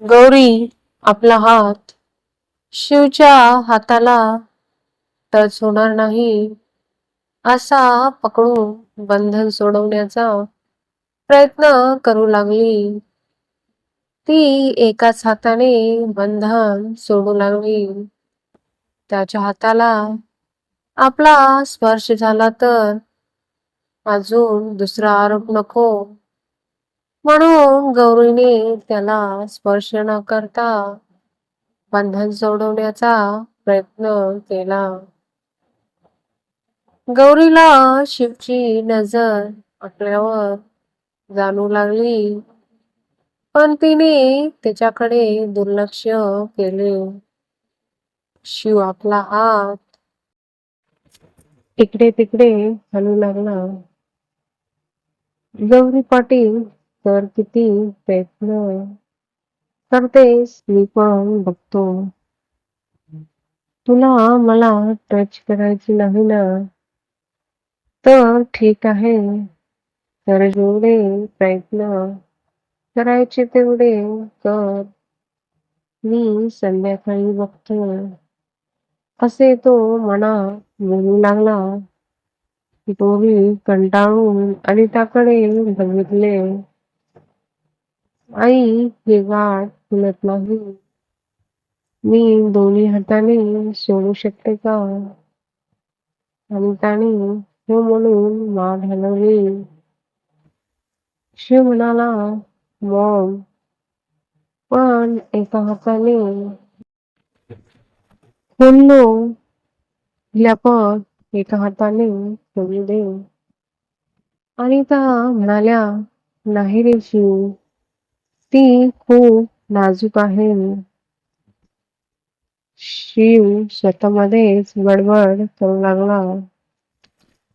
गौरी आपला हात शिवच्या हाताला टच होणार नाही असा पकडून बंधन सोडवण्याचा प्रयत्न करू लागली. ती एकाच हाताने बंधन सोडू लागली. त्याच्या हाताला आपला स्पर्श झाला तर अजून दुसरा आरोप नको, म्हणून गौरीने त्याला स्पर्श न करता बंधन सोडवण्याचा प्रयत्न केला. गौरीला शिवची नजर आपल्यावर जाणू लागली, पण तिने त्याच्याकडे दुर्लक्ष केले. शिव आपला हात इकडे तिकडे हलू लागला. गौरी पाटील तर किती प्रयत्न करतेस, मी पण बघतो. तुला मला टच करायची नाही ना? तर ठीक आहे, तर जेवढे प्रयत्न करायचे तेवढे कर. मी संध्याकाळी बघतो, असे तो मनात बोलू लागला. गौरी कंटाळून अनिताकडे बघितले. आई, हे गाठ फुलत नाही. मी दोन्ही हाताने सोडू शकते का? अनिताने हो म्हणून मान हलवली. शिव म्हणाला, मॉम, पण एका हाताने बोललो, हिला पण एका हाताने सोडू दे. अनिता म्हणाल्या, नाही रे शिव, ती खूप नाजूक आहे. शिव स्वतःमध्येच बडबड करू लागला.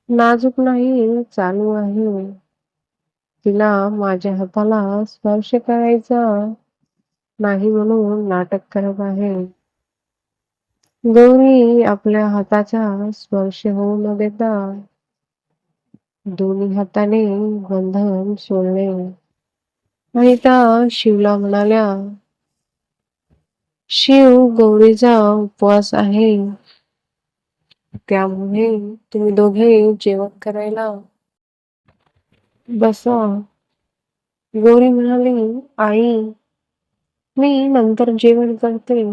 नाजूक नाही, चालू आहे. तिला माझ्या हाताला स्पर्श करायचा नाही म्हणून नाटक करत आहे. गौरी आपल्या हाताचा स्पर्श होऊ न देता दोन्ही हाताने बंधन सोडले. अनिता शिवला म्हणाल्या, शिव, गौरीचा उपवास आहे, त्यामुळे तुम्ही दोघे जेवण करायला बसा. गौरी म्हणाली, आई, मी नंतर जेवण करते,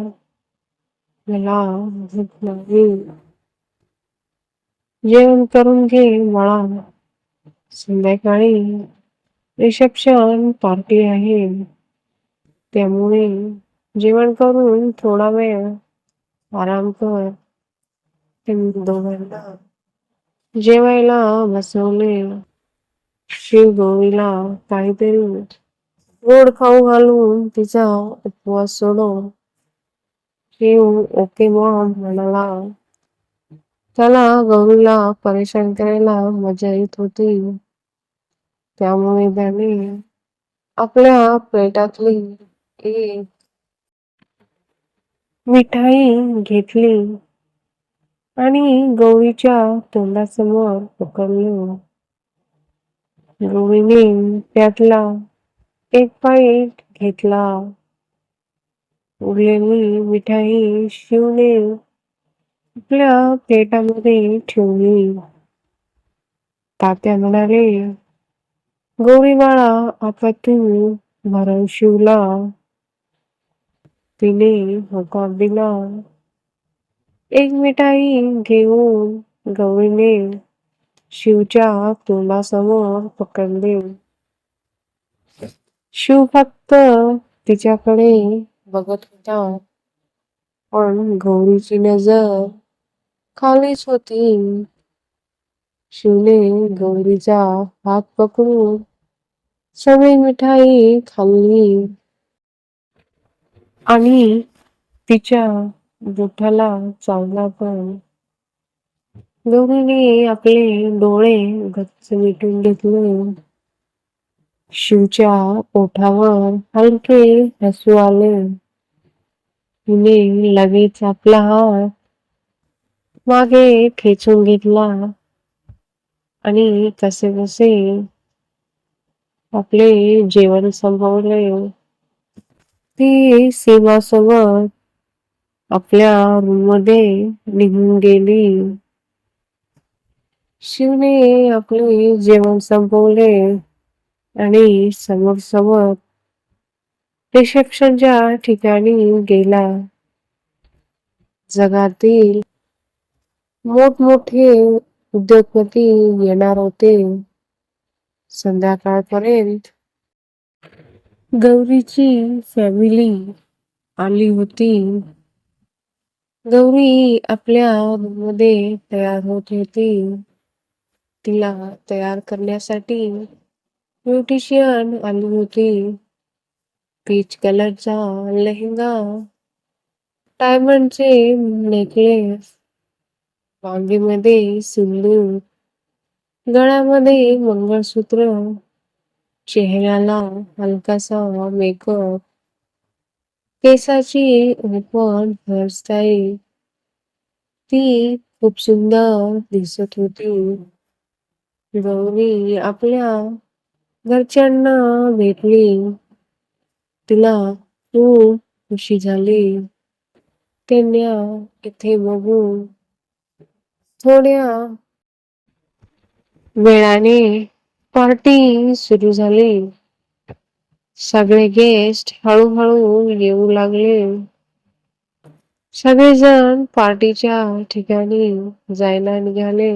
मला भूक नाही. जेवण करून घे बाळा, संध्याकाळी रिसेप्शन पार्टी आहे, त्यामुळे जेवण करून थोडा वेळ आराम कर. त्यांनी दोघांना जेवायला बसवले. शिव गौरीला काहीतरी गोड खाऊ घालून तिचा उपवास सोडव. शिव ओके मॉम म्हणाला. त्याला गौरीला परेशान करायला मजा येत होती, त्यामुळे त्याने आपल्या प्लेटातली एक मिठाई घेतली आणि गौरीच्या तोंडासमोर पकडली. गौरीने त्यातला एक बाईट घेतला. उरलेली मिठाई शिवने आपल्या प्लेटामध्ये ठेवली. तात्या म्हणाले, गौरी बाळा, आता तू भरव. शिवला तिने होकार दिला. एक मिठाई घेऊन गौरीने शिवच्या तोंडासमोर पकडले. शिव फक्त तिच्याकडे बघत होता, पण गौरीची नजर खालीच होती. शिवने गौरीचा हात पकडून सगळी मिठाई खाल्ली आणि तिच्या बोटाला चावला पण. गौरीने आपले डोळे गच्च मिटून घेतले. शिवच्या ओठावर हलके हसू आले. तिने लगेच आपला हात मागे खेचून घेतला आणि कसेबसे आपले जेवण संपवले. ती सीमासोबत आपल्या रूममध्ये निघून गेली. शिवने आपले जेवण संपवले आणि समोर समोर रिसेप्शनच्या ठिकाणी गेला. जगातील मोठमोठे उद्योगपती येणार होते. संध्याकाळपर्यंत गौरीची फॅमिली आली होती. गौरी आपल्या रूममध्ये तयार होत होती. तिला तयार करण्यासाठी ब्युटिशियन आली होती. पीच कलरचा लेहंगा, डायमंडचे नेकलेस, मांगीमध्ये सिंदूर, गळ्यामध्ये मंगळसूत्र, चेहऱ्याला हलकासा मेकअप, केसाची ओपन हेअरस्टाईल. ती खूप सुंदर दिसत होती. गौरी आपल्या घरच्यांना भेटली. तिला खूप खुशी झाली. त्यांना इथे बघून थोड्या वेळाने पार्टी सुरू झाली. सगळे गेस्ट हळूहळू येऊ लागले. सगळेजण पार्टीच्या ठिकाणी जायला निघाले.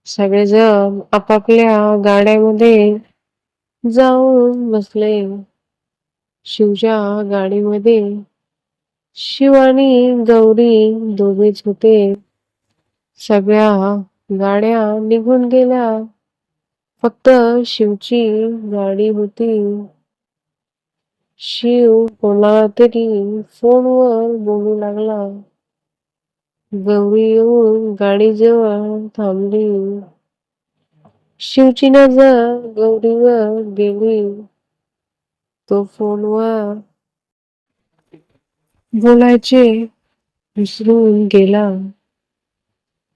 सगळेजण आपापल्या गाड्यामध्ये जाऊन बसले. शिवच्या गाडीमध्ये शिव आणि गौरी दोघेच होते. सगळ्या गाड्या निघून गेल्या. फक्त शिवची गाडी होती. शिव कोणाला तरी फोनवर बोलू लागला. गौरी येऊन गाडीजवळ थांबली. शिवची नजर गौरीवर गेली. तो फोनवर बोलायचे विसरून गेला.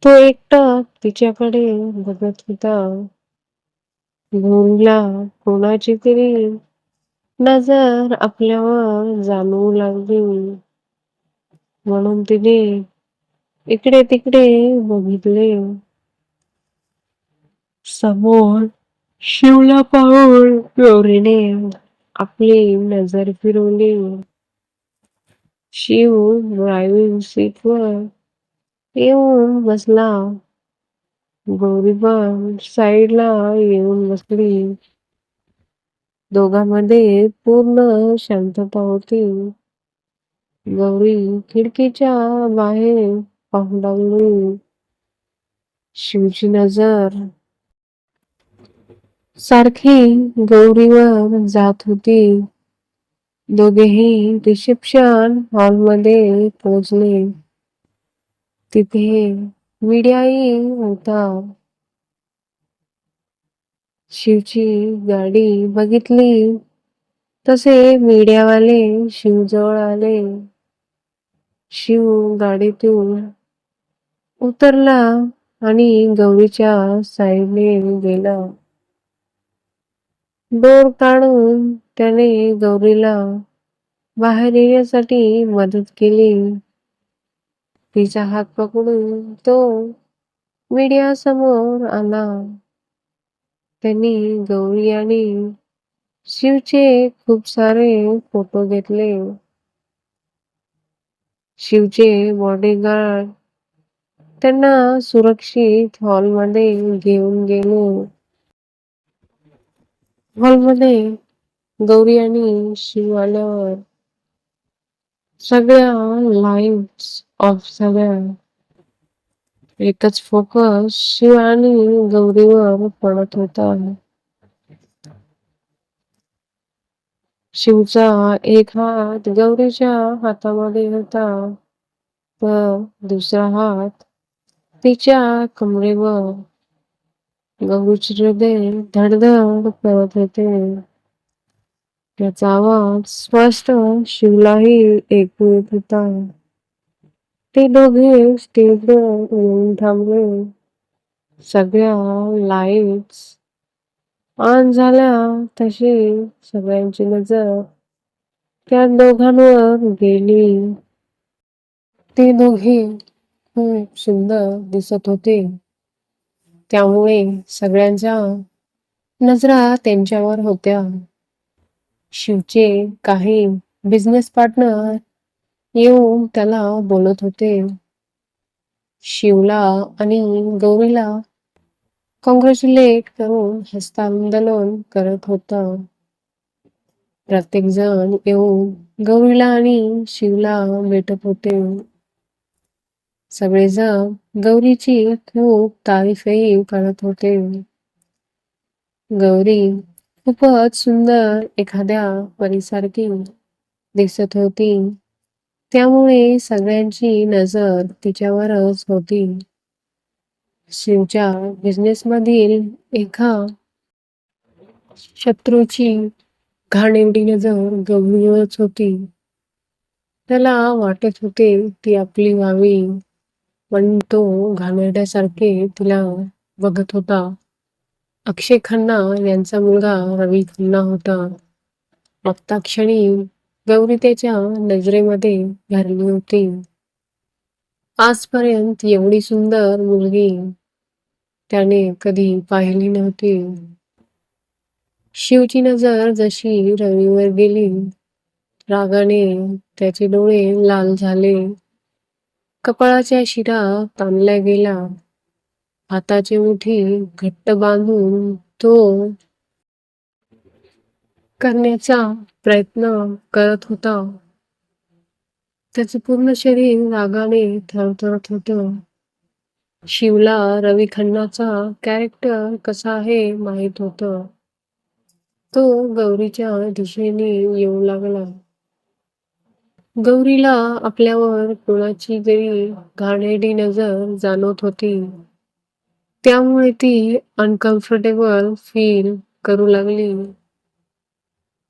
तो एकटा तिच्याकडे बघत होता. गौरीला कोणाची तरी नजर आपल्यावर जाणवू लागली. म्हणून तिने इकडे तिकडे बघितले. समोर शिवला पाहून गौरीने आपली नजर फिरवली. शिव ड्रायव्हिंग सीटवर येऊन बसला. गौरी पण साईडला येऊन बसली. दोघांमध्ये पूर्ण शांतता होती. गौरी खिडकीच्या बाहेर पाहू लागली. शिवची नजर सारखी गौरीवर जात होती. दोघेही रिसेप्शन हॉलमध्ये पोहोचले. तिथे मीडियाही होता. शिवची गाडी बघितली तसे मीडियावाले शिवजवळ आले. शिव गाडीतून उतरला आणि गौरीच्या साईडने गेला. डोर काढून त्याने गौरीला बाहेर येण्यासाठी मदत केली. तिचा हात पकडून तो मीडिया समोर आला. त्यांनी गौरी आणि शिवचे खूप सारे फोटो घेतले. शिवचे बॉडीगार्ड त्यांना सुरक्षित हॉलमध्ये घेऊन गेले. हॉलमध्ये गौरी आणि शिव आल्यावर सगळ्या लाईट्स ऑफ झाल्या. एकच फोकस शिव आणि गौरीवर पडत होता. शिवचा एक हात गौरीच्या हातामध्ये होता, तर दुसरा हात तिच्या कमरेवर. गौरीचे हृदय धडधड करत होते. त्याचा आवाज स्पष्ट शिवलाही ऐकू येत होता. ते दोघे स्टेजवर येऊन थांबले. सगळ्या लाईट्स ऑन झाल्या तशी सगळ्यांची नजर त्या दोघांवर गेली. ते दोघे खूप सुंदर दिसत होते, त्यामुळे सगळ्यांच्या नजरा त्यांच्यावर होत्या. शिवचे काही बिझनेस पार्टनर येऊन त्याला बोलत होते. शिवला आणि गौरीला कॉंग्रॅच्युलेट करून हस्तांदोलन करत होता. प्रत्येक जण येऊन गौरीला आणि शिवला भेटत होते. सगळेजण गौरीची खूप तारीफही करत होते. गौरी खूपच सुंदर एखाद्या परीसारखी दिसत होती, त्यामुळे सगळ्यांची नजर तिच्यावरच होती. शिवच्या बिझनेसमधील एका शत्रूची घाणेरडी नजर गौरीवरच होती. त्याला वाटत होते ती आपली व्हावी, पण तो घाणेरड्यासारखे तिला बघत होता. अक्षय खन्ना यांचा मुलगा रवी खन्ना होता. बघता क्षणी गौरी त्याच्या नजरेमध्ये भरली होती. आजपर्यंत एवढी सुंदर मुलगी त्याने कधी पाहिली नव्हती. शिवची नजर जशी रवीवर गेली, रागाने त्याचे डोळे लाल झाले. कपाळाच्या शिरा ताणल्या गेल्या. हाताची मुठी घट्ट बांधून तो करण्याचा प्रयत्न करत होता. त्याचे पूर्ण शरीर रागाने थरथरत होतं. शिवला रवी खन्नाचा कॅरेक्टर कसा आहे माहित होतं. तो गौरीच्या दिशेने येऊ लागला. गौरीला आपल्यावर कोणाची तरी घाणेरडी नजर जाणवत होती, त्यामुळे ती अनकम्फर्टेबल फील करू लागली.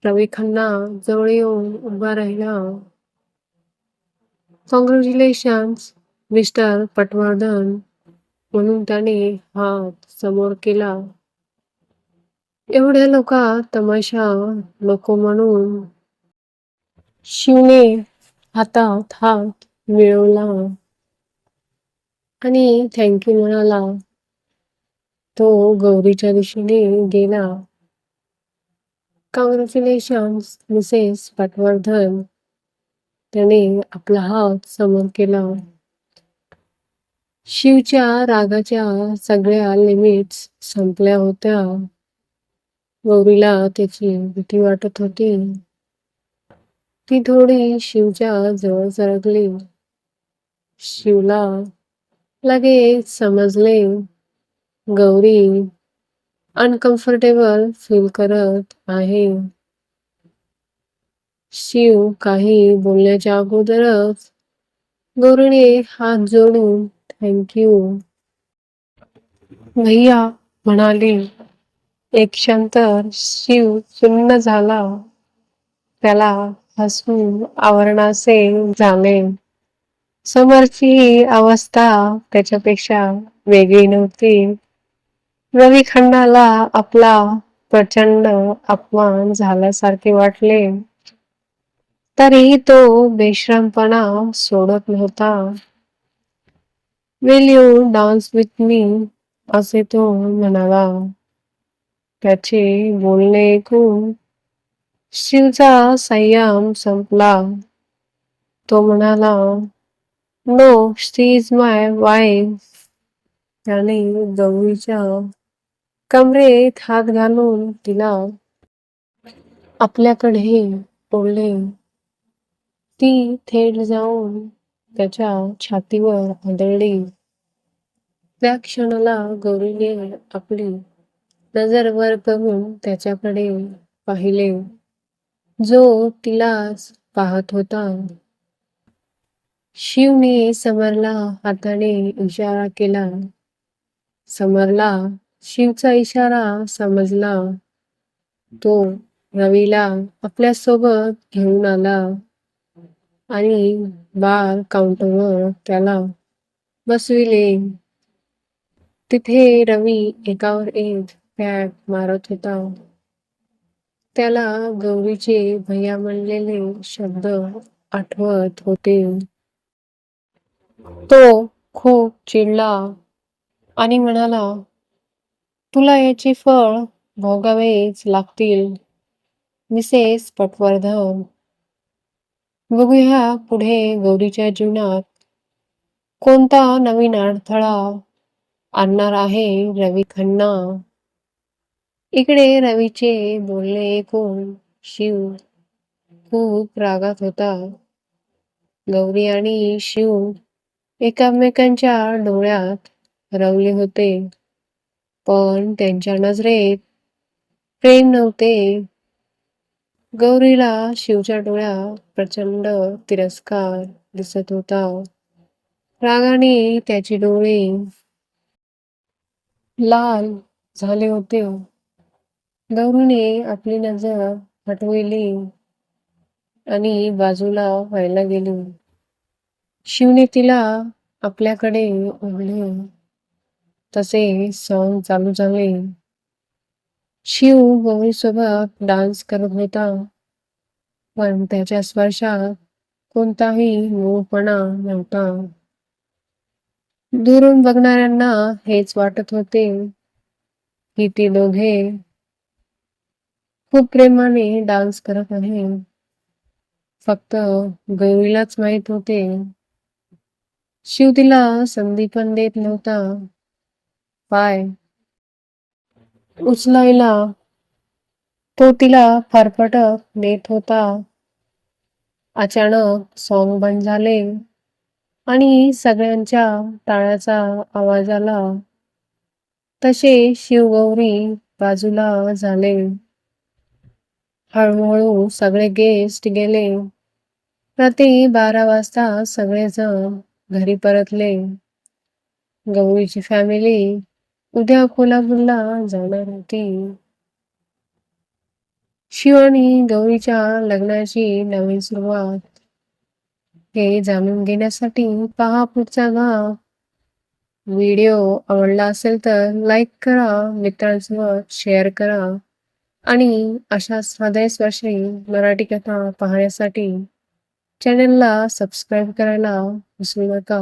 रवी खन्ना जवळ येऊन उभा राहिला. कॉंग्रॅच्युलेशन्स मिस्टर पटवर्धन म्हणून त्याने हात समोर केला. एवढ्या लोकात तमाशा नको म्हणून शिवने हातात हात मिळवला आणि थँक्यू म्हणाला. तो गौरीच्या दिशेने गेला. कॉंग्रॅच्युलेशन्स मिसेस पटवर्धन, त्याने आपला हात समोर केला. शिवच्या रागाच्या सगळ्या लिमिट्स संपल्या होत्या. गौरीला त्याची भीती वाटत होती. ती थोडी शिवच्या जवळ सरकली. शिवला लगेच समजले गौरी अनकम्फर्टेबल फील करत आहे. शिव काही बोलण्याच्या अगोदरच गौरीने हात जोडून थँक्यू भैया म्हणाली. एक क्षण तर शिव सुन्न झाला. त्याला हसून आवरणाचे झाले. समरची ही अवस्था त्याच्यापेक्षा वेगळी नव्हती. रवी खन्नाला आपला प्रचंड अपमान झाल्यासारखे वाटले, तरीही तो बेशरमपणा सोडत नव्हता. Will you dance with me, असे तो म्हणाला. त्याचे बोलणे ऐकून शिवचा संयम संपला. तो म्हणाला, no, she is my wife. त्याने गौरीच्या कमरेत हात घालून तिला आपल्याकडे ओढले. ती थेट जाऊन त्याच्या छातीवर आदळली. त्या क्षणाला गौरीने आपली नजर वर करून त्याच्याकडे पाहिले, जो तिलाच पाहत होता. शिवने समरला हाताने इशारा केला. समरला शिवचा इशारा समजला. तो रवीला आपल्यासोबत घेऊन आला आणि बार काउंटरवर त्याला बसविले. तिथे रवी एकावर एक पॅक मारत होता. त्याला गौरीचे भैया म्हणलेले शब्द आठवत होते. तो खूप चिडला आणि म्हणाला, तुला याचे फळ भोगावेच लागतील, मिसेस पटवर्धन. बघूया पुढे गौरीच्या जीवनात कोणता नवीन अडथळा आणणार आहे रवी खन्ना. इकडे रवीचे बोलणे ऐकून शिव खूप रागात होता. गौरी आणि शिव एकमेकांच्या डोळ्यात रवले होते, पण त्यांच्या नजरेत प्रेम नव्हते. गौरीला शिवच्या डोळ्यात प्रचंड तिरस्कार दिसत होता. रागाने त्याचे डोळे लाल झाले होते. गौरीने आपली नजर हटविली आणि बाजूला व्हायला गेली. शिवने तिला आपल्याकडे ओढले. तसे सॉंग चालू झाले. शिव गौरीसोबत डान्स करत होता, पण त्याच्या स्पर्शात कोणताही मूळपणा नव्हता. दुरून बघणाऱ्यांना हेच वाटत होते की ती दोघे खूप प्रेमाने डान्स करत आहे. फक्त गौरीलाच माहित होते, शिव तिला संधी पण देत नव्हता. पाय उचलायला तो तिला फरफटत नेत होता. अचानक सॉंग बंद झाले आणि सगळ्यांच्या टाळ्याचा आवाज आला. तसे शिव गौरी बाजूला झाले. हळूहळू सगळे गेस्ट गेले. रात्री 12 वाजता सगळेजण घरी परतले. गौरीची फॅमिली उद्या कोल्हापूरला जाणार होती. शिव आणि गौरीच्या लग्नाची नवीन सुरुवात हे जाणून घेण्यासाठी पहा पुढचा भाग. व्हिडिओ आवडला असेल तर लाईक करा, मित्रांसोबत शेअर करा आणि अशाच हृदयस्पर्शी मराठी कथा पाहण्यासाठी चॅनलला सबस्क्राईब करायला विसरू नका.